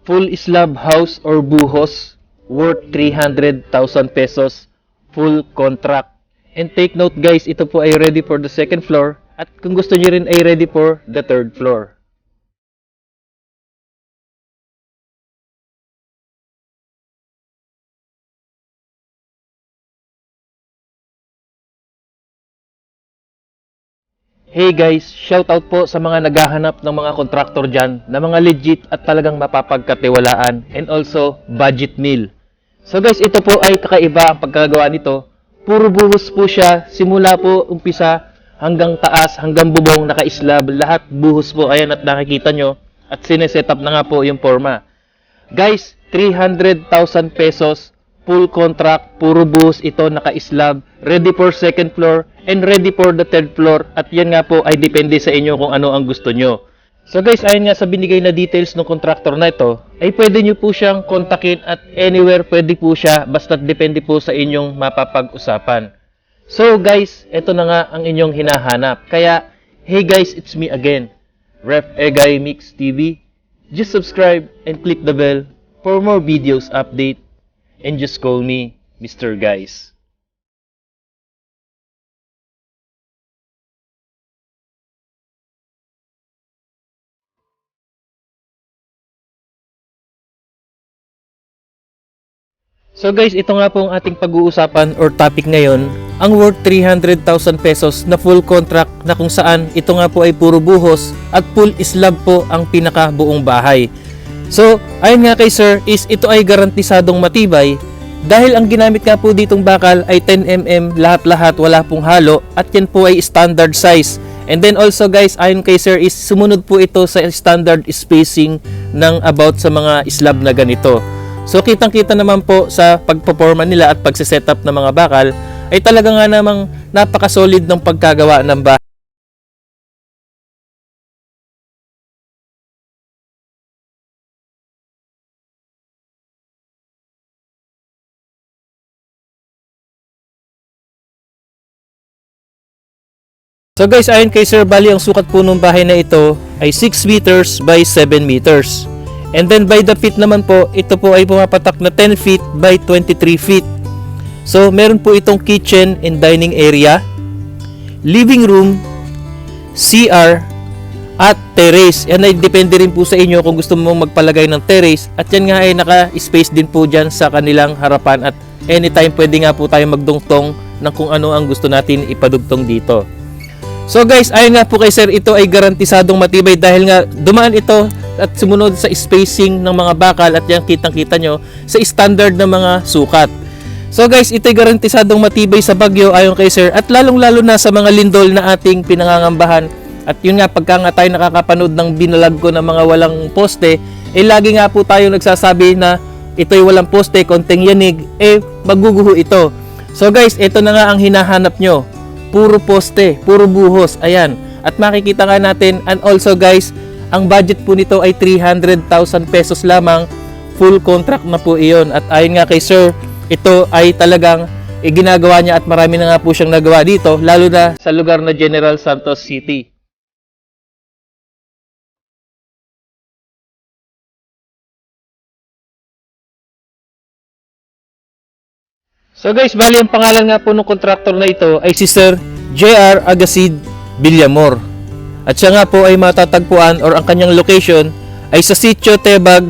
Full slab house or buhos worth 300,000 pesos. Full contract. And take note guys, ito po ay ready for the second floor. At kung gusto nyo rin ay ready for the third floor. Hey guys, shoutout po sa mga naghahanap ng mga contractor dyan na mga legit at talagang mapapagkatiwalaan and also budget meal. So guys, ito po ay kakaiba ang pagkagawa nito. Puro buhos po siya, simula po umpisa hanggang taas, hanggang bubong, naka-slab, lahat buhos po. Ayan at nakikita nyo at sineset up na nga po yung forma. Guys, 300,000 pesos, full contract, puro buhos ito, naka-slab, ready for second floor, and ready for the third floor. At yan nga po ay depende sa inyo kung ano ang gusto nyo. So guys, ayon nga sa binigay na details ng contractor na ito, ay pwede nyo po siyang kontakin at anywhere pwede po siya, basta't depende po sa inyong mapapag-usapan. So guys, ito na nga ang inyong hinahanap. Kaya, hey guys, it's me again, Ref Egay Mix TV. Just subscribe and click the bell for more videos update. And just call me Mr. Guys. So guys, ito nga po ang ating pag-uusapan or topic ngayon, ang worth 300,000 pesos na full contract na kung saan ito nga po ay puro buhos at full slab po ang pinaka buong bahay. So, ayon nga kay sir, is ito ay garantisadong matibay dahil ang ginamit nga po ditong bakal ay 10mm lahat-lahat, wala pong halo at yan po ay standard size. And then also guys, ayon kay sir, is sumunod po ito sa standard spacing ng about sa mga slab na ganito. So kitang-kita naman po sa pagpoporma nila at pagsisetup ng mga bakal ay talaga nga namang napaka-solid ng pagkagawa ng bahay. So guys, ayon kay Sir, bali ang sukat po ng bahay na ito ay 6 meters by 7 meters. And then by the feet naman po, ito po ay pumapatak na 10 feet by 23 feet. So meron po itong kitchen and dining area, living room, CR, at terrace. Yan ay depende rin po sa inyo kung gusto mong magpalagay ng terrace. At yan nga ay naka-space din po dyan sa kanilang harapan. At anytime pwede nga po tayo magdungtong ng kung ano ang gusto natin ipadugtong dito. So guys, ayon nga po kay sir, ito ay garantisadong matibay dahil nga dumaan ito at sumunod sa spacing ng mga bakal at yan kitang-kita nyo sa standard ng mga sukat. So guys, ito ay garantisadong matibay sa bagyo ayon kay sir at lalong-lalo na sa mga lindol na ating pinangangambahan. At yun nga, pagka nga tayo nakakapanood ng binalag ko ng mga walang poste, eh lagi nga po tayo nagsasabi na ito ay walang poste, konting yanig, eh maguguho ito. So guys, ito na nga ang hinahanap nyo. Puro poste, puro buhos, ayan. At makikita nga natin, and also guys, ang budget po nito ay 300,000 pesos lamang, full contract na po iyon. At ayon nga kay sir, ito ay talagang ginagawa niya at marami na nga po siyang nagawa dito, lalo na sa lugar na General Santos City. So guys, bali ang pangalan nga po ng contractor na ito ay si Sir J.R. Agasid Villamor. At siya nga po ay matatagpuan or ang kanyang location ay sa Sitio Tebag,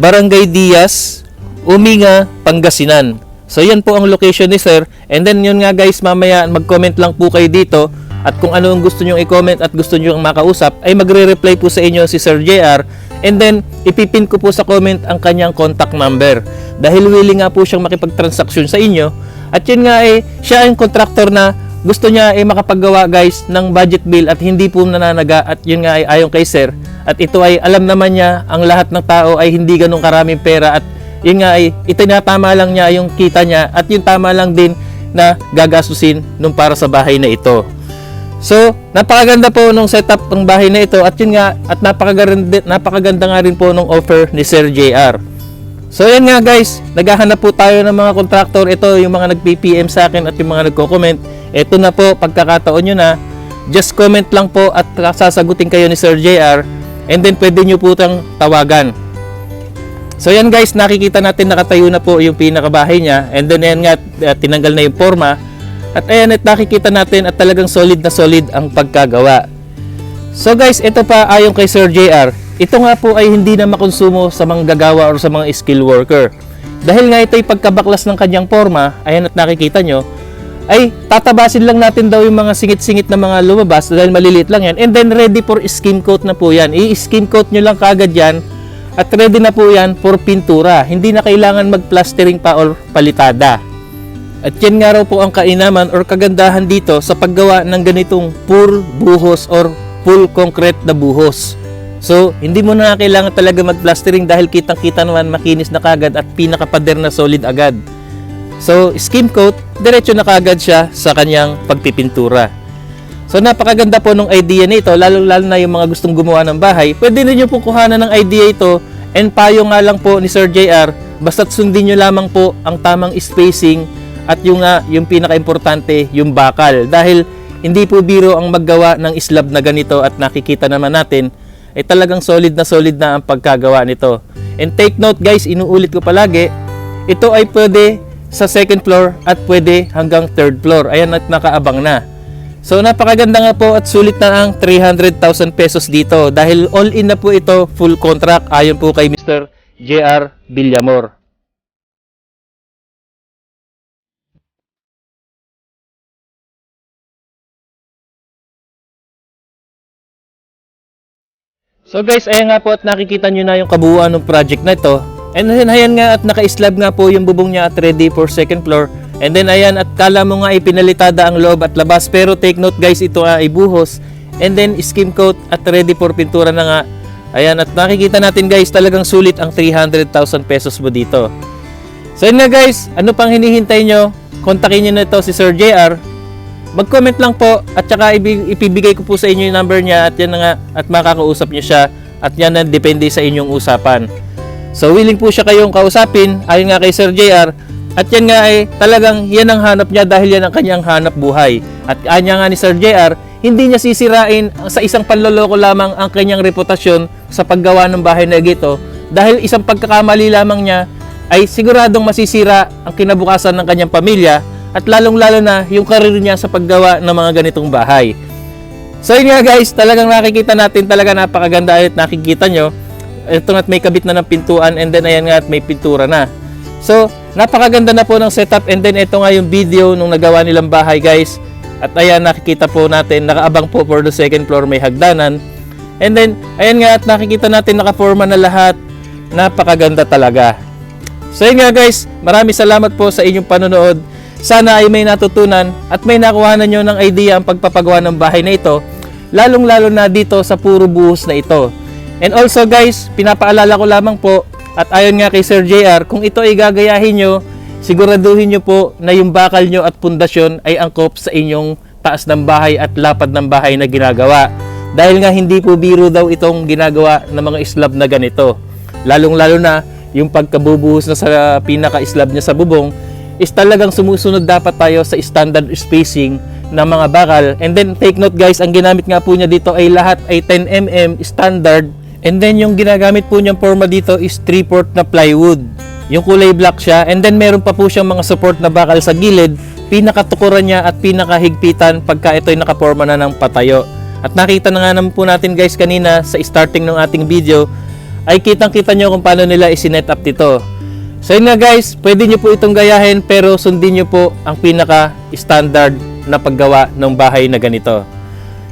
Barangay Diaz, Uminga, Pangasinan. So yan po ang location ni Sir. And then yun nga guys, mamaya mag-comment lang po kayo dito at kung ano ang gusto nyo i-comment at gusto nyo makausap ay magre-reply po sa inyo si Sir JR. And then ipipin ko po sa comment ang kanyang contact number. Dahil willing nga po siyang makipagtransaksyon sa inyo. At yun nga siya ang contractor na gusto niya makapaggawa guys ng budget bill at hindi po nananaga. At yun nga ayon kay sir. At ito ay alam naman niya ang lahat ng tao ay hindi ganun karaming pera. At yun nga itinatama lang niya yung kita niya. At yung tama lang din na gagastusin nung para sa bahay na ito. So, napakaganda po nung setup ng bahay na ito. At yun nga, at napakaganda nga rin po nung offer ni Sir JR. So yan nga guys, naghahanap po tayo ng mga contractor. Ito yung mga nag-PPM sa akin at yung mga nagko-comment. Ito na po, pagkakataon nyo na. Just comment lang po at sasagutin kayo ni Sir JR. And then pwede nyo po tang tawagan. So yan guys, nakikita natin nakatayo na po yung pinakabahay niya, and then ayan nga, tinanggal na yung forma, at ayan at nakikita natin at talagang solid na solid ang pagkagawa. So guys, ito pa ayon kay Sir JR, ito nga po ay hindi na makonsumo sa mga gagawa or sa mga skill worker. Dahil nga ito ay pagkabaklas ng kanyang forma, ayan at nakikita nyo, ay tatabasin lang natin daw yung mga singit-singit na mga lumabas dahil maliliit lang yan, and then ready for skim coat na po yan. I-skim coat nyo lang kagad yan at ready na po yan for pintura. Hindi na kailangan mag-plastering pa or palitada. At yan nga raw po ang kainaman or kagandahan dito sa paggawa ng ganitong full buhos or full concrete na buhos. So, hindi mo na kailangan talaga mag-plastering dahil kitang-kita naman makinis na kagad at pinakapader na solid agad. So, skim coat, diretso na kagad siya sa kanyang pagpipintura. So, napakaganda po ng idea nito, lalo-lalo na yung mga gustong gumawa ng bahay. Pwede niyo pong kuhanan ng idea ito, and payo nga lang po ni Sir JR, basta't sundin nyo lamang po ang tamang spacing at yung pinaka-importante, yung bakal. Dahil hindi po biro ang maggawa ng slab na ganito at nakikita naman natin, ay talagang solid na ang pagkagawa nito. And take note guys, inuulit ko palagi, ito ay pwede sa second floor at pwede hanggang third floor. Ayan at nakaabang na. So napakaganda nga po at sulit na ang 300,000 pesos dito dahil all-in na po ito, full contract ayon po kay Mr. JR Villamor. So guys, ayan nga po at nakikita nyo na yung kabuuan ng project na ito. And then ayan nga at naka-slab nga po yung bubong niya at ready for second floor. And then ayan at kala mo nga ipinalitada ang loob at labas, pero take note guys, ito ay buhos. And then skim coat at ready for pintura na nga. Ayan at nakikita natin guys, talagang sulit ang 300,000 pesos mo dito. So yun nga guys, ano pang hinihintay nyo? Kontakin nyo na ito si Sir JR. Mag-comment lang po at saka ipibigay ko po sa inyo yung number niya at yan na nga at makakausap niyo siya at yan na depende sa inyong usapan. So willing po siya kayong kausapin ayon nga kay Sir JR at yan nga ay talagang yan ang hanap niya dahil yan ang kanyang hanap buhay. At anya nga ni Sir JR, hindi niya sisirain sa isang panloloko lamang ang kanyang reputasyon sa paggawa ng bahay na ito dahil isang pagkakamali lamang niya ay siguradong masisira ang kinabukasan ng kanyang pamilya at lalong-lalo na yung karir niya sa paggawa ng mga ganitong bahay. So yun nga guys, talagang nakikita natin talaga napakaganda at nakikita nyo. Ito nga't may kabit na ng pintuan and then ayan nga at may pintura na. So napakaganda na po ng setup and then ito nga yung video nung nagawa nilang bahay guys. At ayan nakikita po natin, nakaabang po for the second floor may hagdanan. And then ayan nga at nakikita natin nakaforma na lahat. Napakaganda talaga. So yun nga guys, maraming salamat po sa inyong panonood. Sana ay may natutunan at may nakuhanan nyo ng idea ang pagpapagawa ng bahay na ito, lalong-lalo na dito sa puro buhos na ito. And also guys, pinapaalala ko lamang po at ayon nga kay Sir JR, kung ito ay gagayahin nyo, siguraduhin nyo po na yung bakal nyo at pundasyon ay angkop sa inyong taas ng bahay at lapad ng bahay na ginagawa. Dahil nga hindi po biro daw itong ginagawa ng mga slab na ganito. Lalong-lalo na yung pagkabubuhos na sa pinaka-slab niya sa bubong, is talagang sumusunod dapat tayo sa standard spacing ng mga bakal. And then take note guys, ang ginamit nga po niya dito ay lahat ay 10mm standard. And then yung ginagamit po niyang forma dito is 3/4 na plywood. Yung kulay black siya. And then meron pa po siyang mga support na bakal sa gilid. Pinakatukuran niya at pinakahigpitan pagka ito ay nakaporma na ng patayo. At nakita na nga naman po natin guys kanina sa starting ng ating video, ay kitang-kita nyo kung paano nila isinet up dito. So yun nga guys, pwede nyo po itong gayahin pero sundin nyo po ang pinaka-standard na paggawa ng bahay na ganito.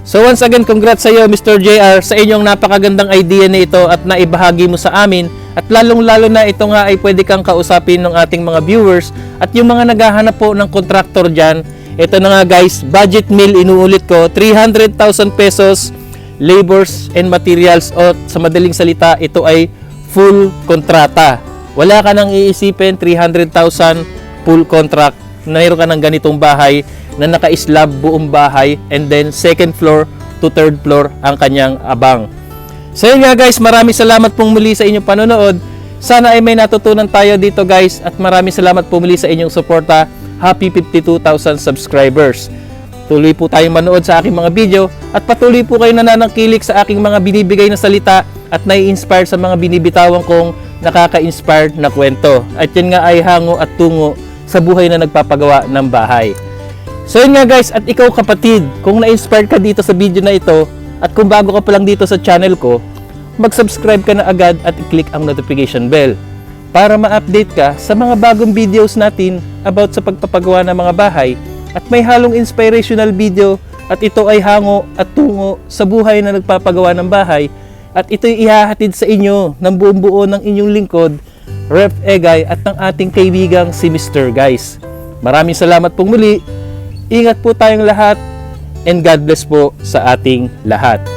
So once again, congrats sa iyo Mr. JR sa inyong napakagandang idea na ito at naibahagi mo sa amin. At lalong-lalo na ito nga ay pwede kang kausapin ng ating mga viewers at yung mga naghahanap po ng contractor dyan. Ito na nga guys, budget meal, inuulit ko, 300,000 pesos, labors and materials o sa madaling salita, ito ay full kontrata. Wala ka nang iisipin, 300,000 full contract. Mayroon ka ng ganitong bahay na naka-slab buong bahay and then second floor to third floor ang kanyang abang. So yun nga guys, maraming salamat pong muli sa inyong panonood. Sana ay may natutunan tayo dito guys at maraming salamat po muli sa inyong suporta. Happy 52,000 subscribers. Tuloy po tayong manood sa aking mga video at patuloy po kayo nananangkilik sa aking mga binibigay na salita at nai-inspire sa mga binibitawan kong nakaka-inspire na kwento. At yan nga ay hango at tungo sa buhay na nagpapagawa ng bahay. So yun nga guys, at ikaw kapatid, kung na-inspire ka dito sa video na ito, at kung bago ka pa lang dito sa channel ko, mag-subscribe ka na agad at i-click ang notification bell para ma-update ka sa mga bagong videos natin about sa pagpapagawa ng mga bahay, at may halong inspirational video, at ito ay hango at tungo sa buhay na nagpapagawa ng bahay, at ito'y ihahatid sa inyo ng buong buo ng inyong lingkod, Ref Egay, at ng ating kaibigang si Mr. Guys. Maraming salamat pong muli, ingat po tayong lahat, and God bless po sa ating lahat.